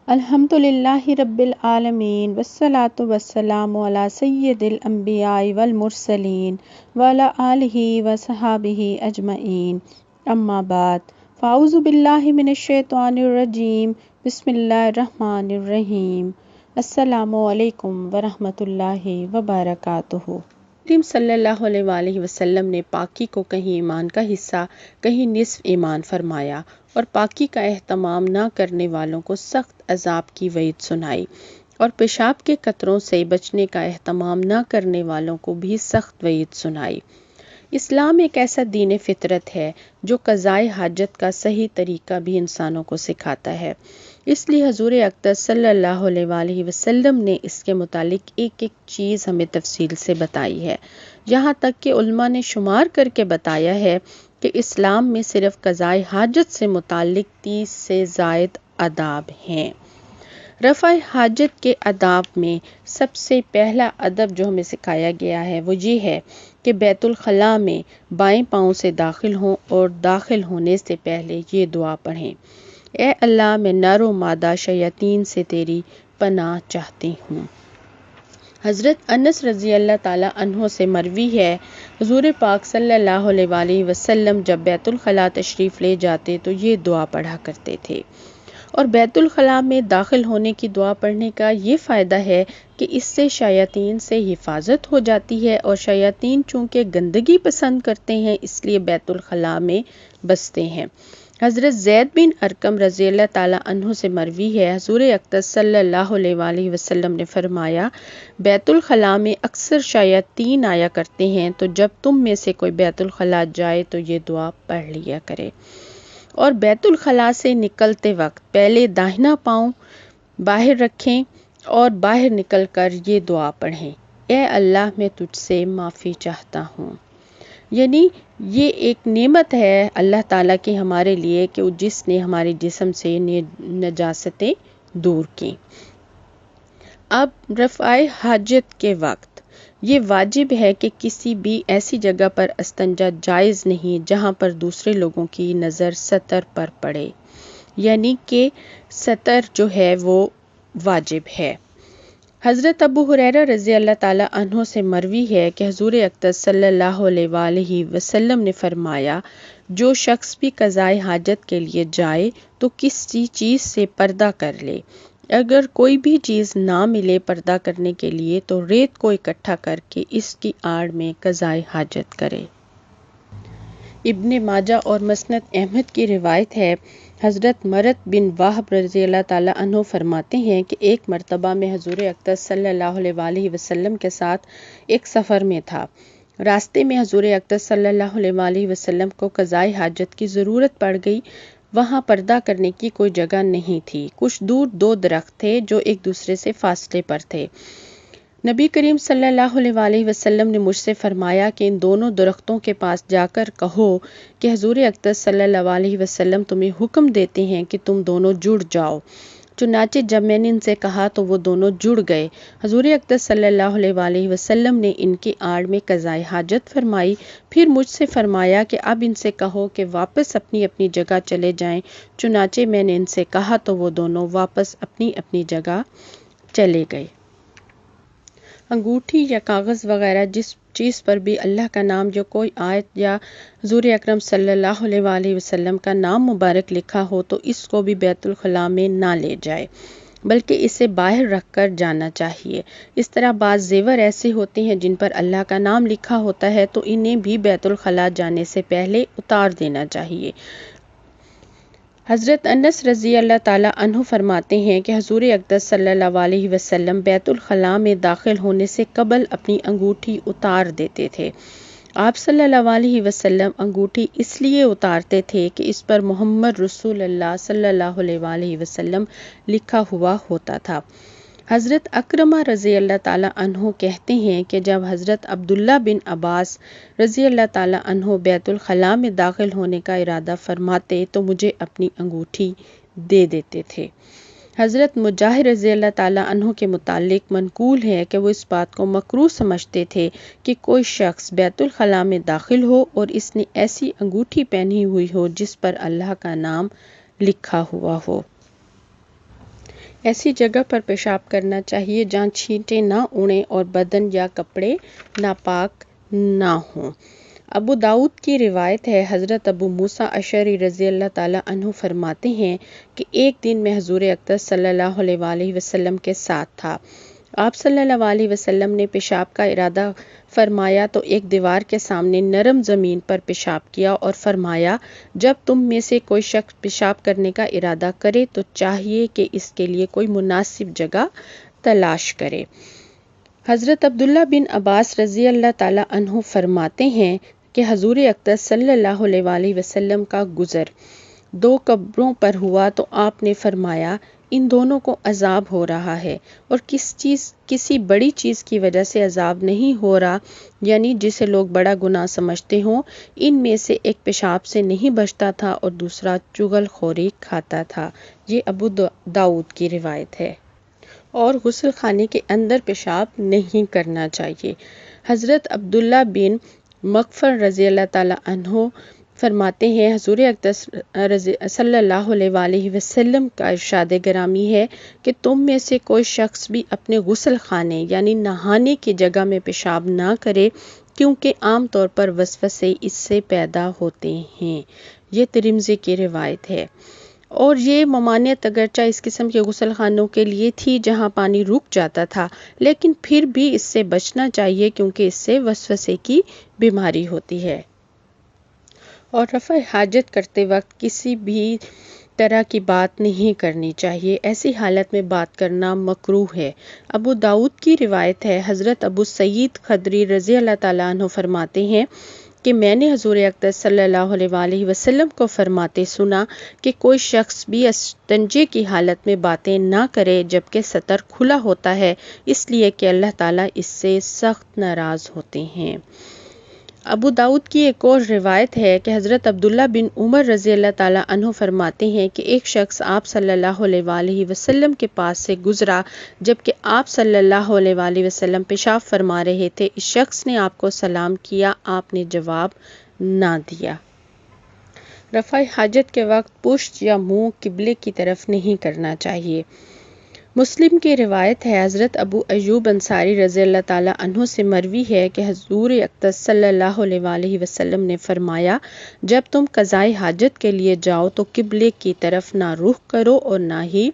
الحمد للہ رب العالمین والصلاة والسلام علی سید الانبیاء والمرسلین وعلی آلہ وصحابہ اجمعین، اما بعد، فاعوذ باللہ من الشیطان الرجیم، بسم اللہ الرحمن الرحیم۔ السلام علیکم ورحمۃ اللہ وبرکاتہ۔ کریم صلی اللہ علیہ وآلہ وسلم نے پاکی کو کہیں ایمان کا حصہ، کہیں نصف ایمان فرمایا، اور پاکی کا اہتمام نہ کرنے والوں کو سخت عذاب کی وعید سنائی، اور پیشاب کے قطروں سے بچنے کا اہتمام نہ کرنے والوں کو بھی سخت وعید سنائی۔ اسلام ایک ایسا دین فطرت ہے جو قضائے حاجت کا صحیح طریقہ بھی انسانوں کو سکھاتا ہے۔ اس لیے حضور اقدس صلی اللہ علیہ وآلہ وسلم نے اس کے متعلق ایک ایک چیز ہمیں تفصیل سے بتائی ہے، یہاں تک کہ علماء نے شمار کر کے بتایا ہے کہ اسلام میں صرف قضائے حاجت سے متعلق 30 سے زائد آداب ہیں۔ رفع حاجت کے آداب میں سب سے پہلا ادب جو ہمیں سکھایا گیا ہے وہ یہ ہے کہ بیت الخلاء میں بائیں پاؤں سے داخل ہوں اور داخل ہونے سے پہلے یہ دعا پڑھیں: اے اللہ، میں نر و مادہ شیاطین سے تیری پناہ چاہتی ہوں۔ حضرت انس رضی اللہ تعالیٰ عنہ سے مروی ہے، حضور پاک صلی اللہ علیہ وآلہ وسلم جب بیت الخلاء تشریف لے جاتے تو یہ دعا پڑھا کرتے تھے۔ اور بیت الخلاء میں داخل ہونے کی دعا پڑھنے کا یہ فائدہ ہے کہ اس سے شیاطین سے حفاظت ہو جاتی ہے، اور شیاطین چونکہ گندگی پسند کرتے ہیں اس لیے بیت الخلاء میں بستے ہیں۔ حضرت زید بن ارقم رضی اللہ تعالیٰ عنہ سے مروی ہے، حضور اقدس صلی اللہ علیہ وآلہ وسلم نے فرمایا، بیت الخلاء میں اکثر شیاطین آیا کرتے ہیں، تو جب تم میں سے کوئی بیت الخلاء جائے تو یہ دعا پڑھ لیا کرے، اور بیت الخلاء سے نکلتے وقت پہلے داہنا پاؤں باہر رکھیں اور باہر نکل کر یہ دعا پڑھیں: اے اللہ، میں تجھ سے معافی چاہتا ہوں۔ یعنی یہ ایک نعمت ہے اللہ تعالیٰ کی ہمارے لیے کہ جس نے ہمارے جسم سے نجاستیں دور کی۔ اب رفع حاجت کے وقت یہ واجب ہے کہ کسی بھی ایسی جگہ پر استنجا جائز نہیں جہاں پر دوسرے لوگوں کی نظر ستر پر پڑے، یعنی کہ ستر جو ہے وہ واجب ہے۔ حضرت ابو ہریرہ رضی اللہ تعالیٰ عنہ سے مروی ہے کہ حضور اقدس صلی اللہ علیہ وآلہ وسلم نے فرمایا، جو شخص بھی قضائے حاجت کے لیے جائے تو کسی چیز سے پردہ کر لے، اگر کوئی بھی چیز نہ ملے پردہ کرنے کے لیے تو ریت کو اکٹھا کر کے اس کی آڑ میں قضائے حاجت کرے۔ ابن ماجہ اور مسند احمد کی روایت ہے، حضرت مرت بن وہب رضی اللہ تعالیٰ عنہ فرماتے ہیں کہ ایک مرتبہ میں حضور اقدس صلی اللہ علیہ وآلہ وسلم کے ساتھ ایک سفر میں تھا۔ راستے میں حضور اقدس صلی اللہ علیہ وآلہ وسلم کو قضائے حاجت کی ضرورت پڑ گئی۔ وہاں پردہ کرنے کی کوئی جگہ نہیں تھی۔ کچھ دور 2 درخت تھے جو ایک دوسرے سے فاصلے پر تھے۔ نبی کریم صلی اللہ علیہ وآلہ وسلم نے مجھ سے فرمایا کہ ان دونوں درختوں کے پاس جا کر کہو کہ حضور اقدس صلی اللہ علیہ وسلم تمہیں حکم دیتے ہیں کہ تم دونوں جڑ جاؤ۔ چنانچہ جب میں نے ان سے کہا تو وہ دونوں جڑ گئے۔ حضور اقدس صلی اللہ علیہ وآلہ وسلم نے ان کی آڑ میں قضائے حاجت فرمائی، پھر مجھ سے فرمایا کہ اب ان سے کہو کہ واپس اپنی اپنی جگہ چلے جائیں۔ چنانچہ میں نے ان سے کہا تو وہ دونوں واپس اپنی اپنی جگہ چلے گئے۔ انگوٹھی یا کاغذ وغیرہ جس چیز پر بھی اللہ کا نام یا کوئی آیت یا حضور اکرم صلی اللہ علیہ وآلہ وسلم کا نام مبارک لکھا ہو تو اس کو بھی بیت الخلاء میں نہ لے جائے، بلکہ اسے باہر رکھ کر جانا چاہیے۔ اس طرح بعض زیور ایسے ہوتے ہیں جن پر اللہ کا نام لکھا ہوتا ہے تو انہیں بھی بیت الخلاء جانے سے پہلے اتار دینا چاہیے۔ حضرت انس رضی اللہ تعالیٰ عنہ فرماتے ہیں کہ حضور اقدس صلی اللہ علیہ وسلم بیت الخلاء میں داخل ہونے سے قبل اپنی انگوٹھی اتار دیتے تھے۔ آپ صلی اللہ علیہ وسلم انگوٹھی اس لیے اتارتے تھے کہ اس پر محمد رسول اللہ صلی اللہ علیہ وآلہ وسلم لکھا ہوا ہوتا تھا۔ حضرت اکرمہ رضی اللہ تعالیٰ عنہ کہتے ہیں کہ جب حضرت عبداللہ بن عباس رضی اللہ تعالیٰ عنہ بیت الخلاء میں داخل ہونے کا ارادہ فرماتے تو مجھے اپنی انگوٹھی دے دیتے تھے۔ حضرت مجاہد رضی اللہ تعالیٰ عنہ کے متعلق منقول ہے کہ وہ اس بات کو مکروہ سمجھتے تھے کہ کوئی شخص بیت الخلاء میں داخل ہو اور اس نے ایسی انگوٹھی پہنی ہوئی ہو جس پر اللہ کا نام لکھا ہوا ہو۔ ایسی جگہ پر پیشاب کرنا چاہیے جہاں چھینٹیں نہ اڑیں اور بدن یا کپڑے ناپاک نہ ہوں۔ ابو داؤد کی روایت ہے، حضرت ابو موسیٰ اشعری رضی اللہ تعالیٰ عنہ فرماتے ہیں کہ ایک دن میں حضور اقدس صلی اللہ علیہ وآلہ وسلم کے ساتھ تھا۔ آپ صلی اللہ علیہ وسلم نے پیشاب کا ارادہ فرمایا تو ایک دیوار کے سامنے نرم زمین پر پیشاب کیا اور فرمایا، جب تم میں سے کوئی شخص پیشاب کرنے کا ارادہ کرے تو چاہیے کہ اس کے لیے کوئی مناسب جگہ تلاش کرے۔ حضرت عبداللہ بن عباس رضی اللہ تعالیٰ عنہ فرماتے ہیں کہ حضور اقدس صلی اللہ علیہ وآلہ وسلم کا گزر 2 قبروں پر ہوا تو آپ نے فرمایا، ان دونوں کو عذاب ہو رہا ہے اور کسی بڑی چیز کی وجہ سے عذاب نہیں ہو رہا، یعنی جسے لوگ بڑا گناہ سمجھتے ہوں۔ ان میں سے ایک پیشاب سے نہیں بچتا تھا اور دوسرا چغل خوری کھاتا تھا۔ یہ ابو داؤد کی روایت ہے۔ اور غسل خانے کے اندر پیشاب نہیں کرنا چاہیے۔ حضرت عبداللہ بن مغفر رضی اللہ تعالیٰ عنہ فرماتے ہیں، حضور اقدس صلی اللہ علیہ وآلہ وسلم کا ارشاد گرامی ہے کہ تم میں سے کوئی شخص بھی اپنے غسل خانے یعنی نہانے کی جگہ میں پیشاب نہ کرے، کیونکہ عام طور پر وسوسے اس سے پیدا ہوتے ہیں۔ یہ ترمذی کی روایت ہے۔ اور یہ ممانعت اگرچہ اس قسم کے غسل خانوں کے لیے تھی جہاں پانی رک جاتا تھا، لیکن پھر بھی اس سے بچنا چاہیے کیونکہ اس سے وسوسے کی بیماری ہوتی ہے۔ اور رفع حاجت کرتے وقت کسی بھی طرح کی بات نہیں کرنی چاہیے، ایسی حالت میں بات کرنا مکروہ ہے۔ ابو داؤد کی روایت ہے، حضرت ابو سعید خدری رضی اللہ تعالیٰ عنہ فرماتے ہیں کہ میں نے حضور اقدس صلی اللہ علیہ وآلہ وسلم کو فرماتے سنا کہ کوئی شخص بھی استنجے کی حالت میں باتیں نہ کرے جبکہ سطر کھلا ہوتا ہے، اس لیے کہ اللہ تعالیٰ اس سے سخت ناراض ہوتے ہیں۔ ابو داؤد کی ایک اور روایت ہے کہ حضرت عبداللہ بن عمر رضی اللہ تعالیٰ عنہ فرماتے ہیں کہ ایک شخص آپ صلی اللہ علیہ وآلہ وسلم کے پاس سے گزرا جبکہ آپ صلی اللہ علیہ وآلہ وسلم پیشاب فرما رہے تھے۔ اس شخص نے آپ کو سلام کیا، آپ نے جواب نہ دیا۔ رفع حاجت کے وقت پشت یا منہ قبلے کی طرف نہیں کرنا چاہیے۔ مسلم کی روایت ہے، حضرت ابو ایوب انصاری رضی اللہ تعالیٰ عنہ سے مروی ہے کہ حضور اقدس صلی اللہ علیہ وآلہ وسلم نے فرمایا، جب تم قضائے حاجت کے لیے جاؤ تو قبلے کی طرف نہ رخ کرو اور نہ ہی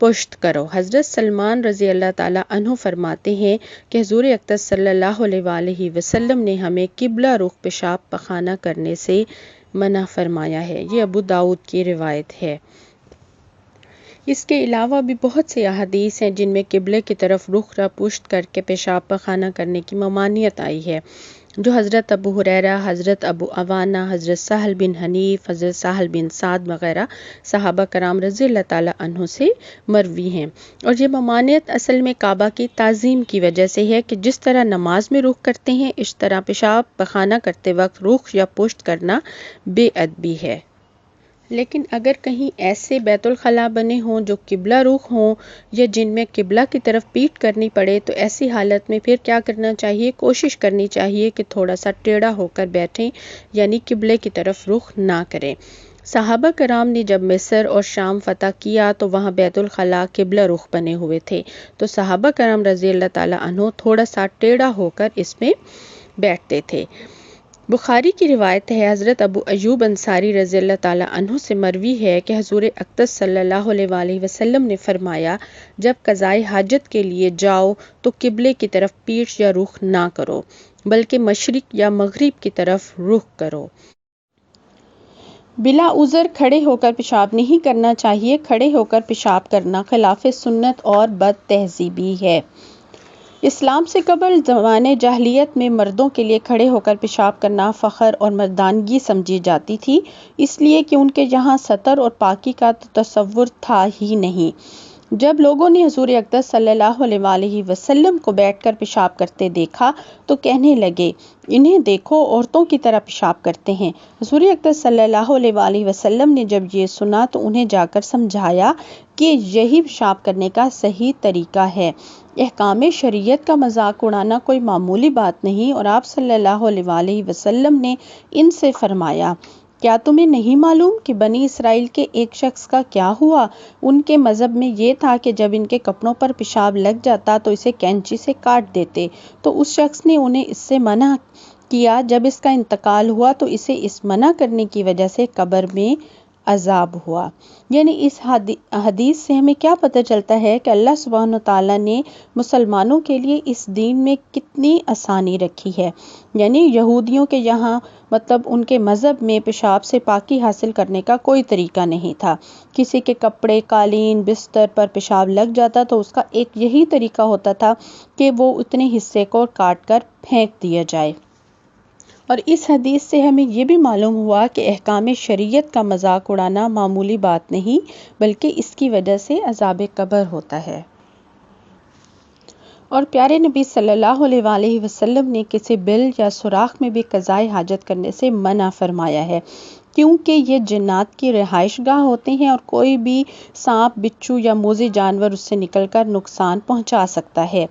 پشت کرو۔ حضرت سلمان رضی اللہ تعالیٰ عنہ فرماتے ہیں کہ حضور اقدس صلی اللہ علیہ وآلہ وسلم نے ہمیں قبلہ رخ پیشاب پخانہ کرنے سے منع فرمایا ہے۔ یہ ابو داؤد کی روایت ہے۔ اس کے علاوہ بھی بہت سے احادیث ہیں جن میں قبلے کی طرف رخ یا پشت کر کے پیشاب پخانہ کرنے کی ممانعت آئی ہے، جو حضرت ابو ہریرہ، حضرت ابو عوانہ، حضرت سہل بن حنیف، حضرت سہل بن سعد وغیرہ صحابہ کرام رضی اللہ تعالیٰ عنہ سے مروی ہیں۔ اور یہ ممانعت اصل میں کعبہ کی تعظیم کی وجہ سے ہے کہ جس طرح نماز میں رخ کرتے ہیں اس طرح پیشاب پخانہ کرتے وقت رخ یا پشت کرنا بے ادبی ہے۔ لیکن اگر کہیں ایسے بیت الخلاء بنے ہوں جو قبلہ رخ ہوں یا جن میں قبلہ کی طرف پیٹھ کرنی پڑے تو ایسی حالت میں پھر کیا کرنا چاہیے؟ کوشش کرنی چاہیے کہ تھوڑا سا ٹیڑھا ہو کر بیٹھیں، یعنی قبلے کی طرف رخ نہ کریں۔ صحابہ کرام نے جب مصر اور شام فتح کیا تو وہاں بیت الخلاء قبلہ رخ بنے ہوئے تھے، تو صحابہ کرام رضی اللہ تعالیٰ عنہ تھوڑا سا ٹیڑھا ہو کر اس میں بیٹھتے تھے۔ بخاری کی روایت ہے، حضرت ابو ایوب انصاری رضی اللہ تعالیٰ عنہ سے مروی ہے کہ حضور اقدس صلی اللہ علیہ وآلہ وسلم نے فرمایا، جب قضائے حاجت کے لیے جاؤ تو قبلے کی طرف پیٹھ یا رخ نہ کرو بلکہ مشرق یا مغرب کی طرف رخ کرو۔ بلا عذر کھڑے ہو کر پیشاب نہیں کرنا چاہیے۔ کھڑے ہو کر پیشاب کرنا خلاف سنت اور بد تہذیبی ہے۔ اسلام سے قبل زمانے جاہلیت میں مردوں کے لیے کھڑے ہو کر پیشاب کرنا فخر اور مردانگی سمجھی جاتی تھی، اس لیے کہ ان کے یہاں ستر اور پاکی کا تصور تھا ہی نہیں۔ جب لوگوں نے حضور اقدس صلی اللہ علیہ وآلہ وسلم کو بیٹھ کر پیشاب کرتے دیکھا تو کہنے لگے، انہیں دیکھو، عورتوں کی طرح پیشاب کرتے ہیں۔ حضور اقدس صلی اللہ علیہ وآلہ وسلم نے جب یہ سنا تو انہیں جا کر سمجھایا کہ یہی پیشاب کرنے کا صحیح طریقہ ہے۔ احکام شریعت کا مذاق اڑانا کوئی معمولی بات نہیں، اور آپ صلی اللہ علیہ وآلہ وسلم نے ان سے فرمایا، کیا تمہیں نہیں معلوم کہ بنی اسرائیل کے ایک شخص کا کیا ہوا؟ ان کے مذہب میں یہ تھا کہ جب ان کے کپڑوں پر پیشاب لگ جاتا تو اسے کینچی سے کاٹ دیتے، تو اس شخص نے انہیں اس سے منع کیا۔ جب اس کا انتقال ہوا تو اسے اس منع کرنے کی وجہ سے قبر میں عذاب ہوا۔ یعنی اس حدیث سے ہمیں کیا پتہ چلتا ہے کہ اللہ سبحانہ تعالیٰ نے مسلمانوں کے لیے اس دین میں کتنی آسانی رکھی ہے۔ یعنی یہودیوں کے یہاں ان کے مذہب میں پیشاب سے پاکی حاصل کرنے کا کوئی طریقہ نہیں تھا۔ کسی کے کپڑے، قالین، بستر پر پیشاب لگ جاتا تو اس کا ایک یہی طریقہ ہوتا تھا کہ وہ اتنے حصے کو کاٹ کر پھینک دیا جائے۔ اور اس حدیث سے ہمیں یہ بھی معلوم ہوا کہ احکام شریعت کا مذاق اڑانا معمولی بات نہیں، بلکہ اس کی وجہ سے عذاب قبر ہوتا ہے۔ اور پیارے نبی صلی اللہ علیہ وآلہ وسلم نے کسی بل یا سوراخ میں بھی قضائے حاجت کرنے سے منع فرمایا ہے، کیونکہ یہ جنات کی رہائش گاہ ہوتے ہیں اور کوئی بھی سانپ، بچھو یا موذی جانور اس سے نکل کر نقصان پہنچا سکتا ہے۔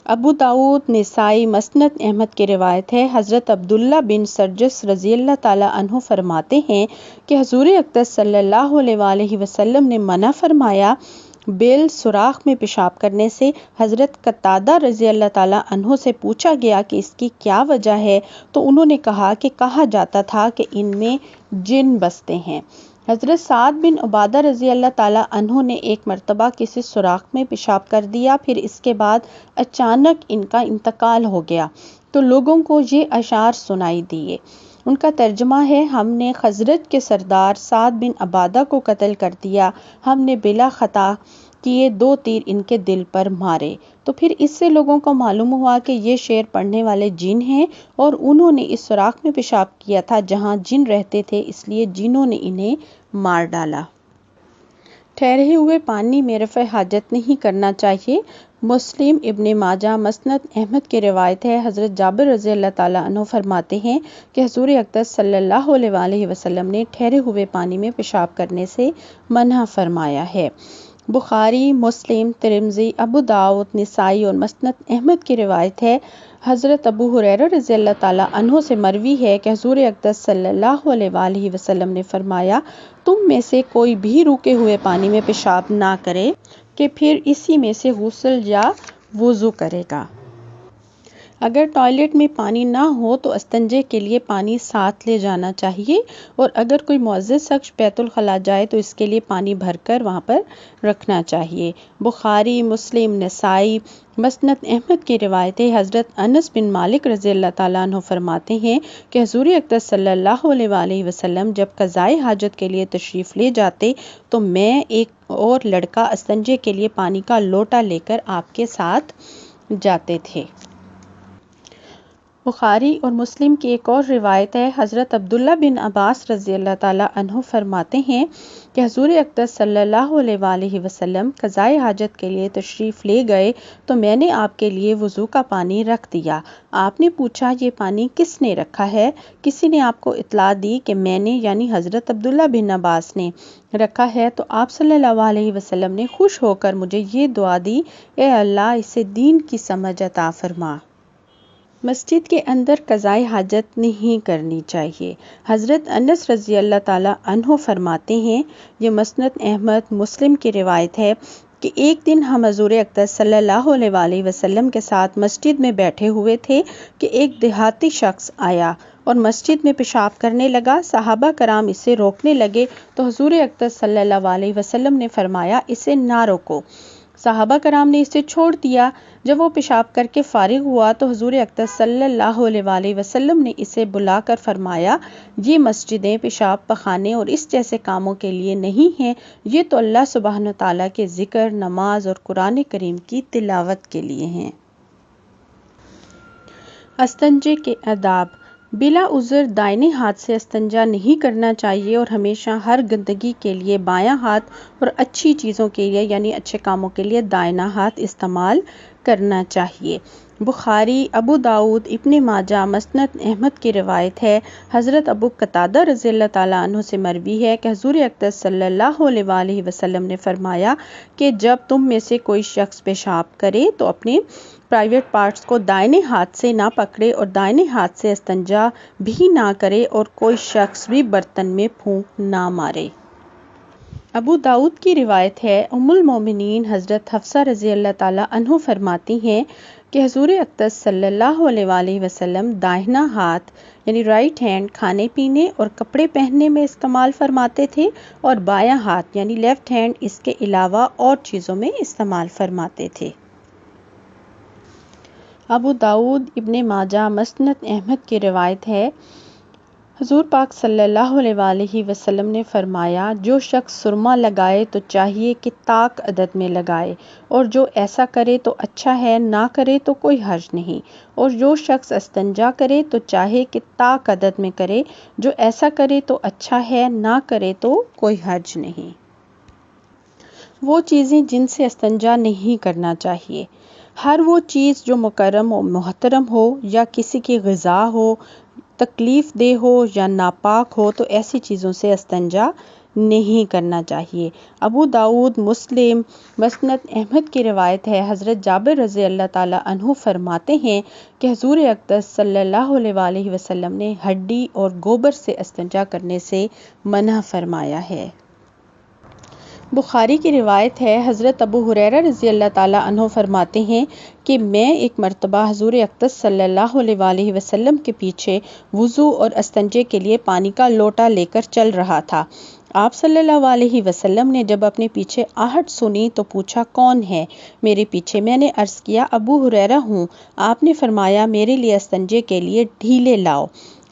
ابو داؤد، نسائی، مسند احمد کی روایت ہے، حضرت عبداللہ بن سرجس رضی اللہ تعالیٰ عنہ فرماتے ہیں کہ حضور اقدس صلی اللہ علیہ وآلہ وسلم نے منع فرمایا بل، سوراخ میں پیشاب کرنے سے۔ حضرت قتادہ رضی اللہ تعالیٰ عنہ سے پوچھا گیا کہ اس کی کیا وجہ ہے، تو انہوں نے کہا کہ کہا جاتا تھا کہ ان میں جن بستے ہیں۔ حضرت سعد بن عبادہ رضی اللہ تعالیٰ عنہ نے ایک مرتبہ کسی سوراخ میں پیشاب کر دیا، پھر اس کے بعد اچانک ان کا انتقال ہو گیا تو لوگوں کو یہ اشعار سنائی دیے۔ ان کا ترجمہ ہے: ہم نے خزرج کے سردار سعد بن عبادہ کو قتل کر دیا، ہم نے بلا خطا کیے 2 تیر ان کے دل پر مارے۔ تو پھر اس سے لوگوں کو معلوم ہوا کہ یہ شعر پڑھنے والے جن ہیں، اور انہوں نے اس سوراخ میں پیشاب کیا تھا جہاں جن رہتے تھے، اس لیے جنوں نے انہیں مار ڈالا۔ ٹھہرے ہوئے پانی میں رفع حاجت نہیں کرنا چاہیے۔ مسلم، ابن ماجہ، مسند احمد کی روایت ہے، حضرت جابر رضی اللہ تعالیٰ عنہ فرماتے ہیں کہ حضور اقدس صلی اللہ علیہ وآلہ وسلم نے ٹھہرے ہوئے پانی میں پیشاب کرنے سے منع فرمایا ہے۔ بخاری، مسلم، ترمذی، ابو داؤد، نسائی اور مسند احمد کی روایت ہے، حضرت ابو ہریرہ رضی اللہ تعالیٰ عنہ سے مروی ہے کہ حضور اقدس صلی اللہ علیہ وآلہ وسلم نے فرمایا، تم میں سے کوئی بھی روکے ہوئے پانی میں پیشاب نہ کرے کہ پھر اسی میں سے غسل یا وضو کرے گا۔ اگر ٹوائلٹ میں پانی نہ ہو تو استنجے کے لیے پانی ساتھ لے جانا چاہیے، اور اگر کوئی معزز شخص بیت الخلاء جائے تو اس کے لیے پانی بھر کر وہاں پر رکھنا چاہیے۔ بخاری، مسلم، نسائی، مسند احمد کی روایت ہے، حضرت انس بن مالک رضی اللہ تعالیٰ عنہ فرماتے ہیں کہ حضور اقدس صلی اللہ علیہ وآلہ وسلم جب قضائے حاجت کے لیے تشریف لے جاتے تو میں ایک اور لڑکا استنجے کے لیے پانی کا لوٹا لے کر آپ کے ساتھ جاتے تھے۔ بخاری اور مسلم کی ایک اور روایت ہے، حضرت عبداللہ بن عباس رضی اللہ تعالیٰ عنہ فرماتے ہیں کہ حضور اقدس صلی اللہ علیہ وآلہ وسلم قضائے حاجت کے لیے تشریف لے گئے تو میں نے آپ کے لیے وضو کا پانی رکھ دیا۔ آپ نے پوچھا، یہ پانی کس نے رکھا ہے؟ کسی نے آپ کو اطلاع دی کہ میں نے، یعنی حضرت عبداللہ بن عباس نے رکھا ہے، تو آپ صلی اللہ علیہ وسلم نے خوش ہو کر مجھے یہ دعا دی: اے اللہ، اسے دین کی سمجھ عطا فرما۔ مسجد کے اندر قضائے حاجت نہیں کرنی چاہیے۔ حضرت انس رضی اللہ تعالیٰ عنہ فرماتے ہیں، یہ مسند احمد، مسلم کی روایت ہے کہ ایک دن ہم حضور اقدس صلی اللہ علیہ وآلہ وسلم کے ساتھ مسجد میں بیٹھے ہوئے تھے کہ ایک دیہاتی شخص آیا اور مسجد میں پیشاب کرنے لگا۔ صحابہ کرام اسے روکنے لگے تو حضور اقدس صلی اللہ علیہ وسلم نے فرمایا، اسے نہ روکو۔ صحابہ کرام نے اسے چھوڑ دیا۔ جب وہ پیشاب کر کے فارغ ہوا تو حضور اقدس صلی اللہ علیہ وآلہ وسلم نے اسے بلا کر فرمایا، یہ مسجدیں پیشاب پخانے اور اس جیسے کاموں کے لیے نہیں ہیں، یہ تو اللہ سبحانہ تعالیٰ کے ذکر، نماز اور قرآن کریم کی تلاوت کے لیے ہیں۔ استنجے کے آداب: بلا عذر دائیں ہاتھ سے استنجا نہیں کرنا چاہیے اور ہمیشہ ہر گندگی کے لیے بایاں ہاتھ اور اچھی چیزوں کے لیے، یعنی اچھے کاموں کے لیے، دائیں ہاتھ استعمال کرنا چاہیے۔ بخاری، ابو داؤد، ابن ماجہ، مسند احمد کی روایت ہے۔ حضرت ابو قتادہ رضی اللہ تعالیٰ عنہ سے مروی ہے کہ حضور اقدس صلی اللہ علیہ وآلہ وسلم نے فرمایا کہ جب تم میں سے کوئی شخص پیشاب کرے تو اپنے پرائیویٹ پارٹس کو دائیں ہاتھ سے نہ پکڑے اور دائیں ہاتھ سے استنجا بھی نہ کرے اور کوئی شخص بھی برتن میں پھونک نہ مارے۔ ابو داؤد کی روایت ہے، ام المومنین حضرت حفصہ رضی اللہ تعالیٰ عنہ فرماتی ہیں کہ حضور اقدس صلی اللہ علیہ وآلہ وسلم داہنا ہاتھ یعنی رائٹ ہینڈ کھانے پینے اور کپڑے پہننے میں استعمال فرماتے تھے اور بایاں ہاتھ یعنی لیفٹ ہینڈ اس کے علاوہ اور چیزوں میں استعمال فرماتے تھے۔ ابو داؤد، ابن ماجہ، مسند احمد کی روایت ہے، حضور پاک صلی اللہ علیہ وآلہ وسلم نے فرمایا جو شخص سرما لگائے تو چاہیے کہ طاق عدد میں لگائے، اور جو ایسا کرے تو اچھا ہے، نہ کرے تو کوئی حرج نہیں، اور جو شخص استنجا کرے تو چاہے کہ طاق عدد میں کرے، جو ایسا کرے تو اچھا ہے، نہ کرے تو کوئی حرج نہیں۔ وہ چیزیں جن سے استنجا نہیں کرنا چاہیے، ہر وہ چیز جو مکرم و محترم ہو یا کسی کی غذا ہو، تکلیف دہ ہو یا ناپاک ہو تو ایسی چیزوں سے استنجا نہیں کرنا چاہیے۔ ابو داؤد، مسلم، مسند احمد کی روایت ہے، حضرت جابر رضی اللہ تعالیٰ عنہ فرماتے ہیں کہ حضور اقدس صلی اللہ علیہ وآلہ وسلم نے ہڈی اور گوبر سے استنجا کرنے سے منع فرمایا ہے۔ بخاری کی روایت ہے، حضرت ابو ہریرہ رضی اللہ تعالیٰ عنہ فرماتے ہیں کہ میں ایک مرتبہ حضور اقدس صلی اللہ علیہ وآلہ وسلم کے پیچھے وضو اور استنجے کے لیے پانی کا لوٹا لے کر چل رہا تھا۔ آپ صلی اللہ علیہ وسلم نے جب اپنے پیچھے آہٹ سنی تو پوچھا کون ہے میرے پیچھے؟ میں نے عرض کیا ابو ہریرہ ہوں۔ آپ نے فرمایا میرے لیے استنجے کے لیے ڈھیلے لاؤ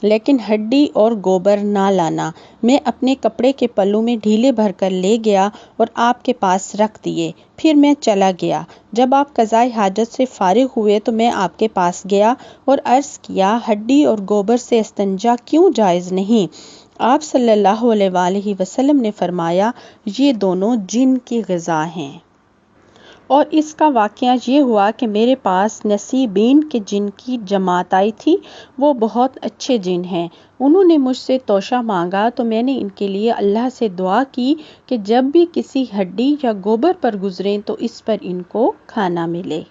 لیکن ہڈی اور گوبر نہ لانا۔ میں اپنے کپڑے کے پلو میں ڈھیلے بھر کر لے گیا اور آپ کے پاس رکھ دیے، پھر میں چلا گیا۔ جب آپ قضائے حاجت سے فارغ ہوئے تو میں آپ کے پاس گیا اور عرض کیا ہڈی اور گوبر سے استنجا کیوں جائز نہیں؟ آپ صلی اللہ علیہ وآلہ وسلم نے فرمایا یہ دونوں جن کی غذا ہیں۔ اور اس کا واقعہ یہ ہوا کہ میرے پاس نصیبین کے جن کی جماعت آئی تھی، وہ بہت اچھے جن ہیں۔ انہوں نے مجھ سے توشہ مانگا تو میں نے ان کے لیے اللہ سے دعا کی کہ جب بھی کسی ہڈی یا گوبر پر گزریں تو اس پر ان کو کھانا ملے۔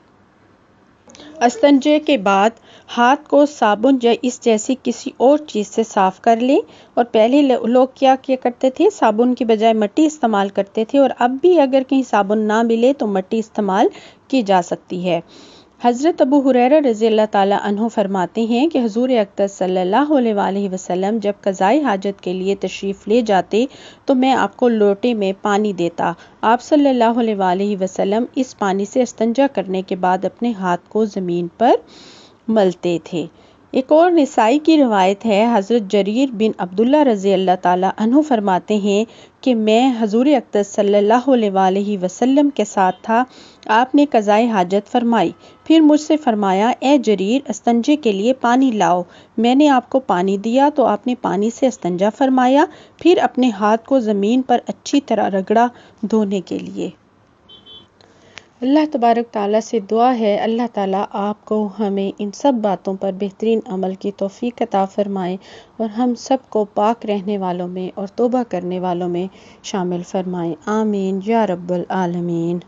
استنجے کے بعد ہاتھ کو صابن یا اس جیسی کسی اور چیز سے صاف کر لیں، اور پہلے لوگ کیا کرتے تھے، صابن کی بجائے مٹی استعمال کرتے تھے، اور اب بھی اگر کہیں صابن نہ ملے تو مٹی استعمال کی جا سکتی ہے۔ حضرت ابو ہریرہ رضی اللہ تعالیٰ عنہ فرماتے ہیں کہ حضور اقدس صلی اللہ علیہ وآلہ وسلم جب قضائے حاجت کے لیے تشریف لے جاتے تو میں آپ کو لوٹے میں پانی دیتا۔ آپ صلی اللہ علیہ وآلہ وسلم اس پانی سے استنجا کرنے کے بعد اپنے ہاتھ کو زمین پر ملتے تھے۔ ایک اور نسائی کی روایت ہے، حضرت جریر بن عبداللہ رضی اللہ تعالیٰ عنہ فرماتے ہیں کہ میں حضور اقدس صلی اللہ علیہ وآلہ وسلم کے ساتھ تھا۔ آپ نے قضائے حاجت فرمائی، پھر مجھ سے فرمایا اے جریر استنجے کے لیے پانی لاؤ۔ میں نے آپ کو پانی دیا تو آپ نے پانی سے استنجا فرمایا، پھر اپنے ہاتھ کو زمین پر اچھی طرح رگڑا دھونے کے لیے۔ اللہ تبارک تعالیٰ سے دعا ہے اللہ تعالیٰ آپ کو ہمیں ان سب باتوں پر بہترین عمل کی توفیق عطا فرمائے اور ہم سب کو پاک رہنے والوں میں اور توبہ کرنے والوں میں شامل فرمائے، آمین یا رب العالمین۔